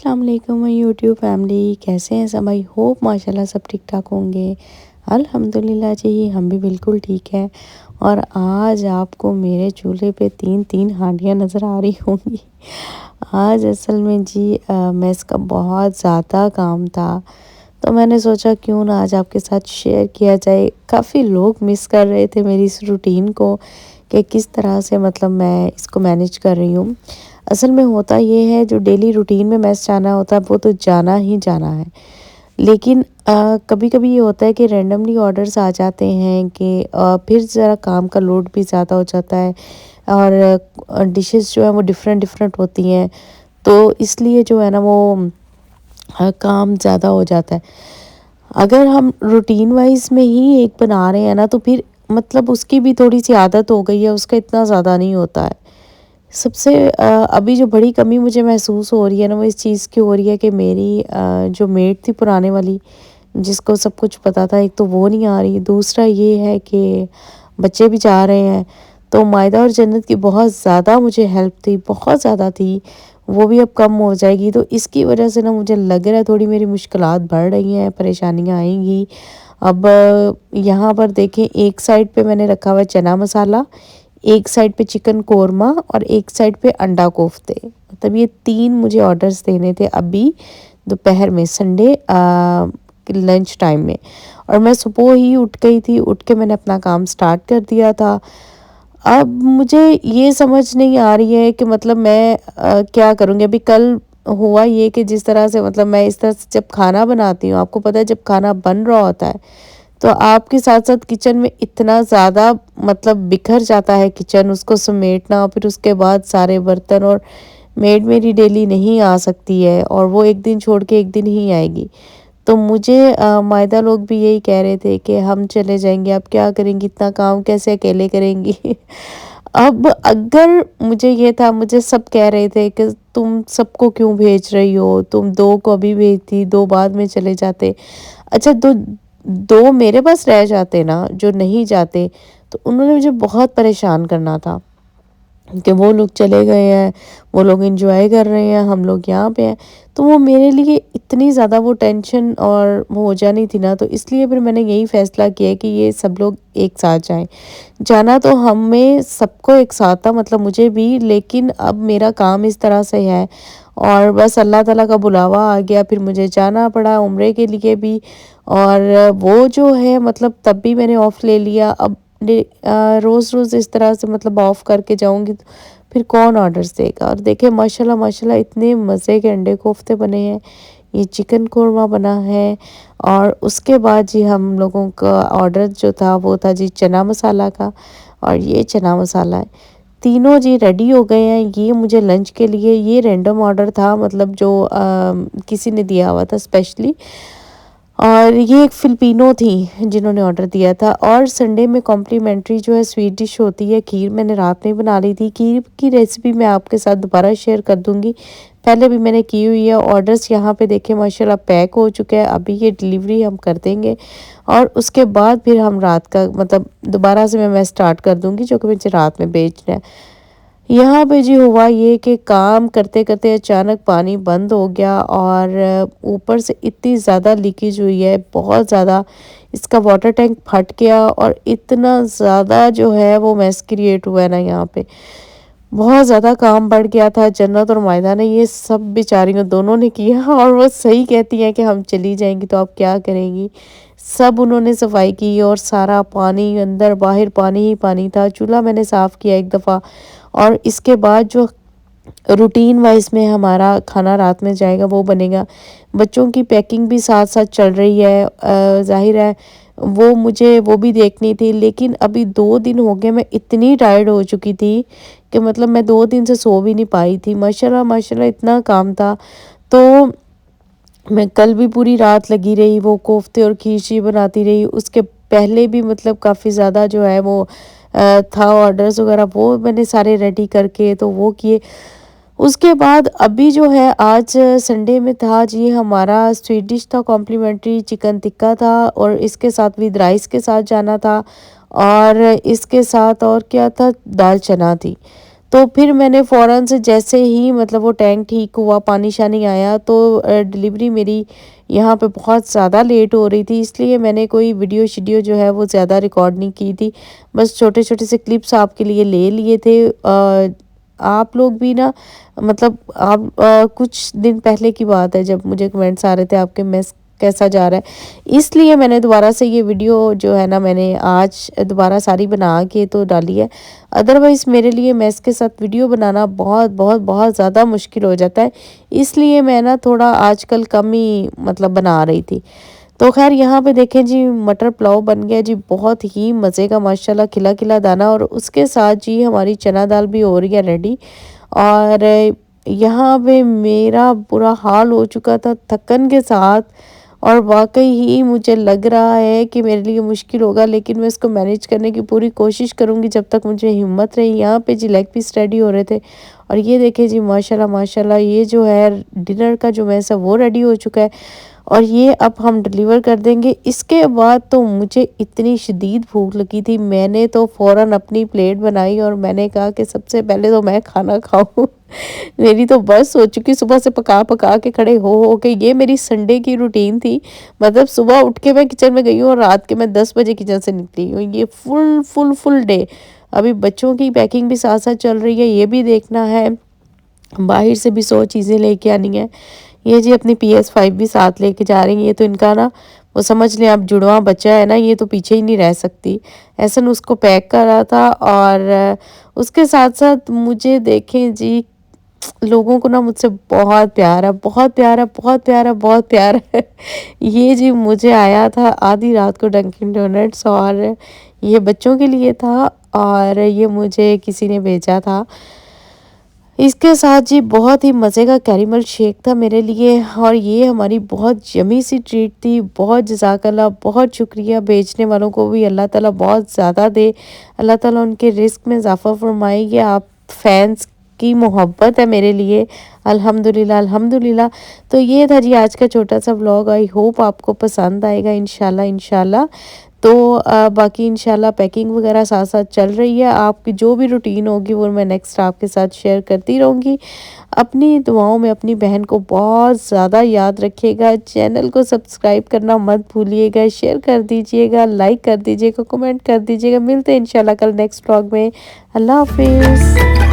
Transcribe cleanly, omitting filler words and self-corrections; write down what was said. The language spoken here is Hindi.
अस्सलाम वालेकुम माय यूट्यूब फैमिली, कैसे हैं सब? आई होप माशाल्लाह सब ठीक ठाक होंगे। अल्हम्दुलिल्लाह जी, हम भी बिल्कुल ठीक हैं। और आज आपको मेरे चूल्हे पे 3-3 हांडियाँ नज़र आ रही होंगी। आज असल में जी मेस का बहुत ज़्यादा काम था, तो मैंने सोचा क्यों ना आज आपके साथ शेयर किया जाए। काफ़ी लोग मिस कर रहे थे मेरी इस रूटीन को कि किस तरह से मतलब मैं इसको मैनेज कर रही हूँ। असल में होता ये है, जो डेली रूटीन में मेस जाना होता है वो तो जाना ही जाना है। लेकिन कभी-कभी ये होता है कि रैंडमली ऑर्डर्स आ जाते हैं कि फिर ज़रा काम का लोड भी ज़्यादा हो जाता है और डिशेज़ जो है वो डिफ़रेंट डिफ़रेंट होती हैं। तो इसलिए जो है ना वो काम ज़्यादा हो जाता है। अगर हम रूटीन वाइज़ में ही एक बना रहे हैं ना, तो फिर मतलब उसकी भी थोड़ी-सी आदत हो गई है, उसका इतना ज़्यादा नहीं होता है। सबसे अभी जो बड़ी कमी मुझे महसूस हो रही है ना, वो इस चीज़ की हो रही है कि मेरी जो मेड थी पुराने वाली, जिसको सब कुछ पता था, एक तो वो नहीं आ रही, दूसरा ये है कि बच्चे भी जा रहे हैं। तो मायदा और जन्नत की बहुत ज़्यादा मुझे हेल्प थी, बहुत ज़्यादा थी, वो भी अब कम हो जाएगी। तो इसकी वजह से ना मुझे लग रहा है थोड़ी मेरी मुश्किलात बढ़ रही हैं, परेशानियाँ आएँगी। अब यहाँ पर देखें, एक साइड पे मैंने रखा हुआ है चना मसाला, एक साइड पे चिकन कोरमा और एक साइड पे अंडा कोफ्ते। मतलब ये 3 मुझे ऑर्डर्स देने थे अभी दोपहर में, संडे लंच टाइम में। और मैं सुबह ही उठ गई थी, उठ के मैंने अपना काम स्टार्ट कर दिया था। अब मुझे ये समझ नहीं आ रही है कि मतलब मैं क्या करूँगी? अभी कल हुआ ये कि जिस तरह से मतलब मैं इस तरह से जब खाना बनाती हूँ, आपको पता है जब खाना बन रहा होता है, तो आपके साथ-साथ किचन में इतना ज़्यादा मतलब बिखर जाता है किचन, उसको समेटना, फिर उसके बाद सारे बर्तन। और मेड मेरी डेली नहीं आ सकती है और वो एक दिन छोड़ के एक दिन ही आएगी। तो मुझे मायदा लोग भी यही कह रहे थे कि हम चले जाएँगे, अब क्या करेंगी, इतना काम कैसे अकेले करेंगी? अब अगर मुझे ये था, मुझे सब कह रहे थे कि तुम सबको क्यों भेज रही हो? तुम 2 को अभी भेजती, 2 बाद में चले जाते। अच्छा, 2 मेरे पास रह जाते ना, जो नहीं जाते, तो उन्होंने मुझे बहुत परेशान करना था कि वो लोग चले गए हैं, वो लोग एन्जॉय कर रहे हैं, हम लोग यहाँ पे हैं। तो वो मेरे लिए इतनी ज़्यादा वो टेंशन और वो हो जानी थी ना, तो इसलिए फिर मैंने यही फ़ैसला किया कि ये सब लोग एक साथ जाएँ। जाना तो हमें सबको एक साथ था, मतलब मुझे भी, लेकिन अब मेरा काम इस तरह से है और बस अल्लाह ताला का बुलावा आ गया, फिर मुझे जाना पड़ा उम्रे के लिए भी। और वो जो है मतलब तब भी मैंने ऑफ़ ले लिया। अब रोज़-रोज़ इस तरह से मतलब ऑफ़ करके जाऊँगी तो फिर कौन ऑर्डर्स देगा? और देखिए माशाल्लाह माशाल्लाह इतने मज़े के अंडे कोफ्ते बने हैं, ये चिकन कोरमा बना है। और उसके बाद जी हम लोगों का ऑर्डर जो था वो था जी चना मसाला का, और ये चना मसाला है। तीनों जी रेडी हो गए हैं। ये मुझे लंच के लिए, ये रैंडम ऑर्डर था, मतलब जो किसी ने दिया हुआ था स्पेशली। और ये एक फिलिपिनो थी जिन्होंने ऑर्डर दिया था। और संडे में कॉम्प्लीमेंट्री जो है स्वीट डिश होती है, खीर मैंने रात में बना ली थी। खीर की रेसिपी मैं आपके साथ दोबारा शेयर कर दूँगी, पहले भी मैंने की हुई है। ऑर्डर्स यहाँ पे देखें माशाल्लाह पैक हो चुके हैं, अभी ये डिलीवरी हम कर देंगे और उसके बाद फिर हम रात का मतलब दोबारा से मैं स्टार्ट कर दूँगी, जो कि मुझे रात में बेचना है। यहाँ पे जी हुआ ये कि काम करते-करते अचानक पानी बंद हो गया और ऊपर से इतनी ज़्यादा लीकेज हुई है, बहुत ज़्यादा। इसका वाटर टैंक फट गया और इतना ज़्यादा जो है वो मेस क्रिएट हुआ है ना यहाँ पे। बहुत ज़्यादा काम बढ़ गया था। जन्नत और मायदा ने ये सब बेचारियों दोनों ने किया और वो सही कहती हैं कि हम चली जाएँगी तो आप क्या करेंगी? सब उन्होंने सफाई की और सारा पानी अंदर-बाहर पानी ही पानी था। चूल्हा मैंने साफ़ किया एक दफ़ा और इसके बाद जो रूटीन वाइज़ में हमारा खाना रात में जाएगा वो बनेगा। बच्चों की पैकिंग भी साथ-साथ चल रही है। ज़ाहिर है वो मुझे वो भी देखनी थी, लेकिन अभी 2 दिन हो गए मैं इतनी टायर्ड हो चुकी थी कि मतलब मैं 2 दिन से सो भी नहीं पाई थी। माशाल्लाह माशाल्लाह इतना काम था। तो मैं कल भी पूरी रात लगी रही, वो कोफ्ते और खीर बनाती रही। उसके पहले भी मतलब काफ़ी ज़्यादा जो है वो था ऑर्डर्स वग़ैरह, वो मैंने सारे रेडी करके तो वो किए। उसके बाद अभी जो है आज संडे में था जी, हमारा स्वीट डिश था, कॉम्प्लीमेंट्री चिकन टिक्का था और इसके साथ विद राइस के साथ जाना था और इसके साथ और क्या था, दाल चना थी। तो तो फिर मैंने फ़ौरन से जैसे ही मतलब वो टैंक ठीक हुआ, पानी-शानी आया, तो डिलीवरी मेरी यहाँ पे बहुत ज़्यादा लेट हो रही थी, इसलिए मैंने कोई वीडियो-शिडियो जो है वो ज़्यादा रिकॉर्ड नहीं की थी। बस छोटे-छोटे से क्लिप्स आपके लिए ले लिए थे। आप लोग भी ना मतलब आप कुछ दिन पहले की बात है जब मुझे कमेंट्स आ रहे थे आपके मेस कैसा जा रहा है, इसलिए मैंने दोबारा से ये वीडियो जो है ना मैंने आज दोबारा सारी बना के तो डाली है। अदरवाइज़ मेरे लिए मेस के साथ वीडियो बनाना बहुत बहुत बहुत ज़्यादा मुश्किल हो जाता है, इसलिए मैं ना थोड़ा आजकल कम ही मतलब बना रही थी। तो ख़ैर यहाँ पे देखें जी, मटर पुलाव बन गया जी, बहुत ही मज़े का माशाल्लाह, खिला-खिला दाना, और उसके साथ जी हमारी चना दाल भी हो रही है रेडी। और यहाँ पे मेरा बुरा हाल हो चुका था थकन के साथ, और वाक़ई ही मुझे लग रहा है कि मेरे लिए मुश्किल होगा, लेकिन मैं इसको मैनेज करने की पूरी कोशिश करूँगी जब तक मुझे हिम्मत रही। यहाँ पे जी लेग पीस रेडी हो रहे थे, और ये देखिए जी माशाल्लाह माशाल्लाह, ये जो है डिनर का जो मेस है वो रेडी हो चुका है, और ये अब हम डिलीवर कर देंगे। इसके बाद तो मुझे इतनी शदीद भूख लगी थी, मैंने तो फ़ौरन अपनी प्लेट बनाई और मैंने कहा कि सबसे पहले तो मैं खाना खाऊँ। मेरी तो बस हो चुकी सुबह से पका-पका के, खड़े हो के। ये मेरी संडे की रूटीन थी, मतलब सुबह उठ के मैं किचन में गई हूँ और रात के मैं 10 बजे किचन से निकली हूँ। ये फुल डे। अभी बच्चों की पैकिंग भी साथ-साथ चल रही है, ये भी देखना है, बाहर से भी 100 चीज़ें लेके आनी है। ये जी अपनी PS5 भी साथ लेके जा रही हैं, ये तो इनका ना वो समझ लें, अब जुड़वाँ बच्चा है ना, ये तो पीछे ही नहीं रह सकती। ऐसन उसको पैक करा था, और उसके साथ-साथ मुझे देखें जी, लोगों को ना मुझसे बहुत प्यार है, बहुत प्यार है, बहुत प्यार है, बहुत प्यार है। ये जी मुझे आया था आधी रात को डंकिन डोनट्स, और ये बच्चों के लिए था, और ये मुझे किसी ने भेजा था। इसके साथ जी बहुत ही मज़े का कैरेमल शेक था मेरे लिए, और ये हमारी बहुत यम्मी सी ट्रीट थी। बहुत जज़ाकल्लाह, बहुत शुक्रिया। बेचने वालों को भी अल्लाह ताला बहुत ज़्यादा दे, अल्लाह ताला उनके रिज़्क में इज़ाफ़ा फ़रमाए। ये आप फैन्स की मोहब्बत है मेरे लिए, अल्हम्दुलिल्लाह अल्हम्दुलिल्लाह। तो ये था जी आज का छोटा-सा व्लॉग, आई होप आपको पसंद आएगा इंशाल्लाह इंशाल्लाह। तो बाकी इंशाल्लाह पैकिंग वगैरह साथ-साथ चल रही है। आपकी जो भी रूटीन होगी वो मैं नेक्स्ट आपके साथ शेयर करती रहूँगी। अपनी दुआओं में अपनी बहन को बहुत ज़्यादा याद रखिएगा। चैनल को सब्सक्राइब करना मत भूलिएगा, शेयर कर दीजिएगा, लाइक कर दीजिएगा, कमेंट कर दीजिएगा। मिलते हैं इंशाल्लाह कल नेक्स्ट व्लॉग में। अल्लाह हाफ़िज़।